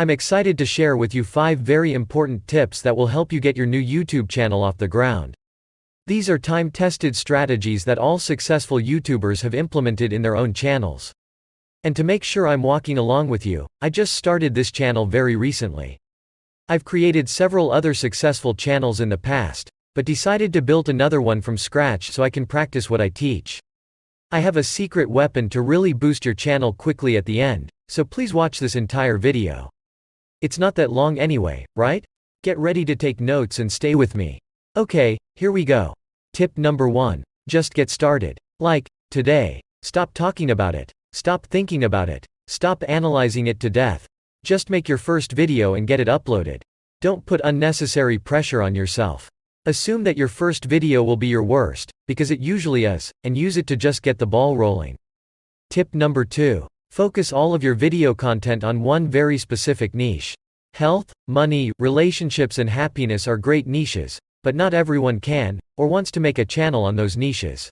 I'm excited to share with you 5 very important tips that will help you get your new YouTube channel off the ground. These are time-tested strategies that all successful YouTubers have implemented in their own channels. And to make sure I'm walking along with you, I just started this channel very recently. I've created several other successful channels in the past, but decided to build another one from scratch so I can practice what I teach. I have a secret weapon to really boost your channel quickly at the end, so please watch this entire video. It's not that long anyway, right? Get ready to take notes and stay with me. Okay, here we go. Tip number 1. Just get started. Like today. Stop talking about it. Stop thinking about it. Stop analyzing it to death. Just make your first video and get it uploaded. Don't put unnecessary pressure on yourself. Assume that your first video will be your worst, because it usually is, and use it to just get the ball rolling. Tip number 2. Focus all of your video content on one very specific niche. Health, money, relationships and happiness are great niches, but not everyone can, or wants to make a channel on those niches.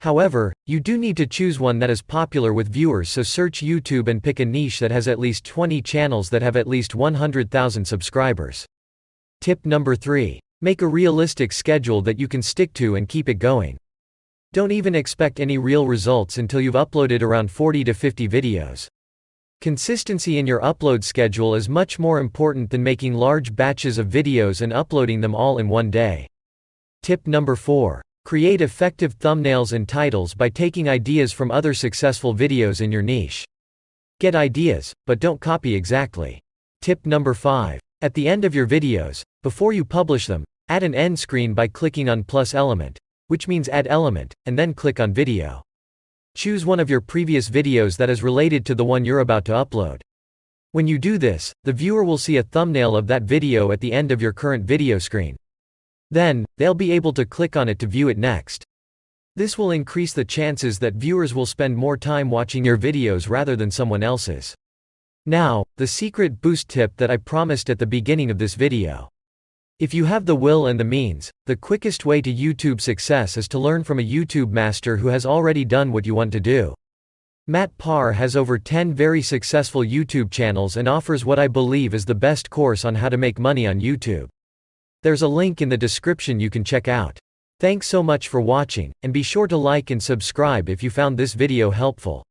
However, you do need to choose one that is popular with viewers, so search YouTube and pick a niche that has at least 20 channels that have at least 100,000 subscribers. Tip number 3. Make a realistic schedule that you can stick to and keep it going. Don't even expect any real results until you've uploaded around 40 to 50 videos. Consistency in your upload schedule is much more important than making large batches of videos and uploading them all in one day. Tip number 4. Create effective thumbnails and titles by taking ideas from other successful videos in your niche. Get ideas, but don't copy exactly. Tip number 5. At the end of your videos, before you publish them, add an end screen by clicking on plus element, which means add element, and then click on video. Choose one of your previous videos that is related to the one you're about to upload. When you do this, the viewer will see a thumbnail of that video at the end of your current video screen. Then, they'll be able to click on it to view it next. This will increase the chances that viewers will spend more time watching your videos rather than someone else's. Now, the secret boost tip that I promised at the beginning of this video. If you have the will and the means, the quickest way to YouTube success is to learn from a YouTube master who has already done what you want to do. Matt Parr has over 10 very successful YouTube channels and offers what I believe is the best course on how to make money on YouTube. There's a link in the description you can check out. Thanks so much for watching, and be sure to like and subscribe if you found this video helpful.